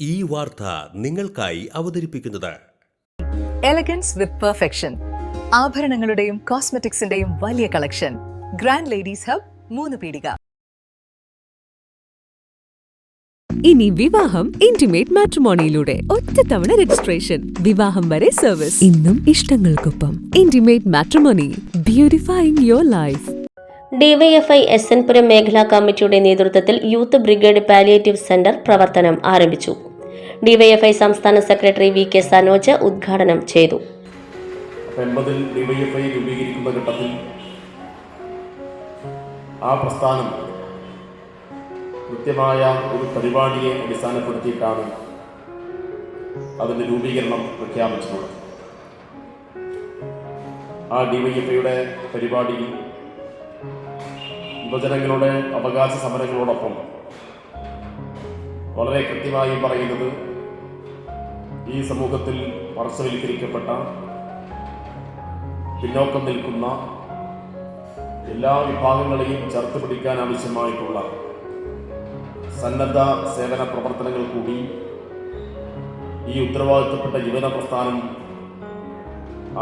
ഈ വാർത്ത നിങ്ങൾക്കായി അവതരിപ്പിക്കുന്നത് എലഗൻസ് വിത്ത് പെർഫെക്ഷൻ. ആഭരണങ്ങളുടെയും കോസ്മെറ്റിക്സിന്റെയും വലിയ കളക്ഷൻ. ഗ്രാൻഡ് ലേഡീസ് ഹബ്, 3 പീടിക. ഇനി വിവാഹം ഇന്റിമേറ്റ് മാട്രിമോണിയിലൂടെ ഒറ്റത്തവണ രജിസ്ട്രേഷൻ, വിവാഹം വരെ സർവീസ്. ഇന്നും ഇഷ്ടങ്ങൾക്കൊപ്പം intimate matrimony, beautifying your life. DYFI S N. Puram മേഖലാ കമ്മിറ്റിയുടെ നേതൃത്വത്തിൽ യൂത്ത് ബ്രിഗേഡ് പാലിയേറ്റീവ് സെന്റർ പ്രവർത്തനം ആരംഭിച്ചു. ഡിവൈഎഫ്ഐ സംസ്ഥാന സെക്രട്ടറി വി.കെ. സനോജ് ഉദ്ഘാടനം ചെയ്തു. 80-ൽ ഡിവൈഎഫ്ഐ രൂപീകരിക്കുന്ന ഘട്ടത്തിൽ ആ പ്രസ്ഥാനം കൃത്യമായ ഒരു പരിപാടിയെ അടിസ്ഥാനപ്പെടുത്തിയിട്ടാണ് അതിൻ്റെ രൂപീകരണം പ്രഖ്യാപിച്ചിട്ടുള്ളത്. ആ ഡിവൈഎഫ്ഐയുടെ പരിപാടിയിൽ യുവജനങ്ങളുടെ അവകാശ സമരങ്ങളോടൊപ്പം വളരെ കൃത്യമായി പറയുന്നത് ഈ സമൂഹത്തിൽ പാർശ്വവൽക്കരിക്കപ്പെട്ട, പിന്നോക്കം നിൽക്കുന്ന എല്ലാ വിഭാഗങ്ങളെയും ചേർത്ത് പിടിക്കാൻ ആവശ്യമായിട്ടുള്ള സന്നദ്ധ സേവന പ്രവർത്തനങ്ങൾ കൂടി ഈ ഉത്തരവാദിത്തപ്പെട്ട യുവജന പ്രസ്ഥാനം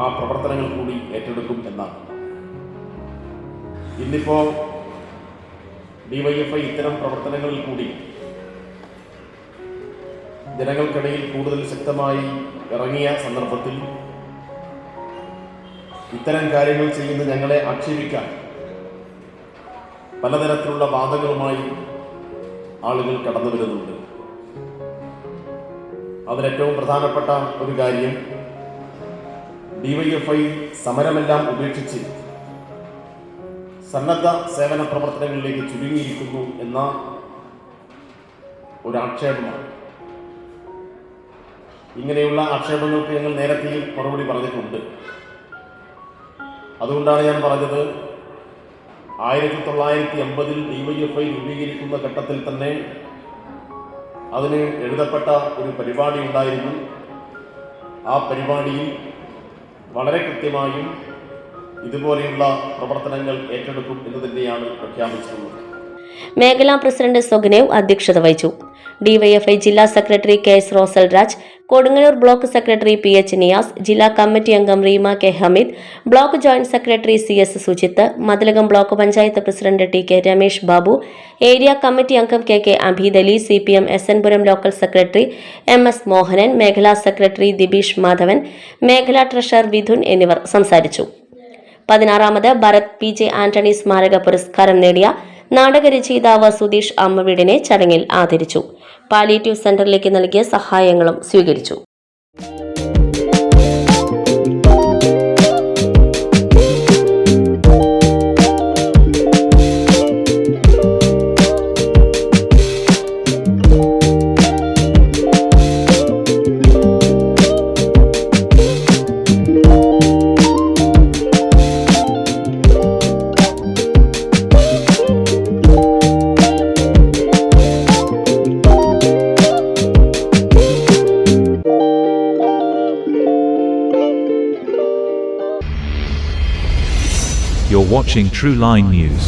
ആ പ്രവർത്തനങ്ങൾ കൂടി ഏറ്റെടുക്കും എന്നാണ്. ഇന്നിപ്പോൾ ഡിവൈഎഫ്ഐ ഇത്തരം പ്രവർത്തനങ്ങളിൽ കൂടി ജനങ്ങൾക്കിടയിൽ കൂടുതൽ ശക്തമായി ഇറങ്ങിയ സന്ദർഭത്തിൽ ഇത്തരം കാര്യങ്ങൾ ചെയ്യുന്ന ഞങ്ങളെ ആക്ഷേപിക്കാൻ പലതരത്തിലുള്ള വാദങ്ങളുമായി ആളുകൾ കടന്നു വരുന്നുണ്ട്. അതിലേറ്റവും പ്രധാനപ്പെട്ട ഒരു കാര്യം, ഡിവൈഎഫ്ഐ സമരമെല്ലാം ഉപേക്ഷിച്ച് സന്നദ്ധ സേവന പ്രവർത്തനങ്ങളിലേക്ക് ചുരുങ്ങിയിരിക്കുന്നു എന്ന ഒരു ആക്ഷേപമാണ്. ഇങ്ങനെയുള്ള ആക്ഷേപങ്ങൾക്ക് ഞങ്ങൾ നേരത്തെ മറുപടി പറഞ്ഞിട്ടുണ്ട്. അതുകൊണ്ടാണ് ഞാൻ പറഞ്ഞത്, 1980-ൽ ഡിവൈഎഫ്ഐ രൂപീകരിക്കുന്ന ഘട്ടത്തിൽ തന്നെ അതിന് എഴുതപ്പെട്ട ഒരു പരിപാടി ഉണ്ടായിരുന്നു. ആ പരിപാടിയിൽ വളരെ കൃത്യമായും ഇതുപോലെയുള്ള പ്രവർത്തനങ്ങൾ ഏറ്റെടുക്കും എന്ന് തന്നെയാണ് പ്രഖ്യാപിച്ചിട്ടുള്ളത്. മേഖലാ പ്രസിഡന്റ് സൊഗ്നേവ് അധ്യക്ഷത വഹിച്ചു. ഡിവൈഎഫ്ഐ ജില്ലാ secretary K S. Rosal Raj, Kodungallur block secretary P H. Niyas, ജില്ലാ കമ്മിറ്റി അംഗം Reema K. Hameed, block joint secretary C S. Sujith, Mathilakam block panchayat president T K. Ramesh Babu, area committee അംഗം K K. Abeed Ali, CPM S N. Puram local secretary M S. Mohanan, മേഖലാ സെക്രട്ടറി ദിബീഷ് മാധവൻ, മേഖലാ ട്രഷറർ വിധുൻ എന്നിവർ സംസാരിച്ചു. 16ാമത് ഭരത് പി.ജെ. ആന്റണി സ്മാരക പുരസ്കാരം നേടിയ നാടകരചയിതാവ് സുധീഷ് അമ്മവീടിനെ ചടങ്ങിൽ ആദരിച്ചു. പാലിയേറ്റീവ് സെന്ററിലേക്ക് നൽകിയ സഹായങ്ങളും സ്വീകരിച്ചു. You're watching True Line News.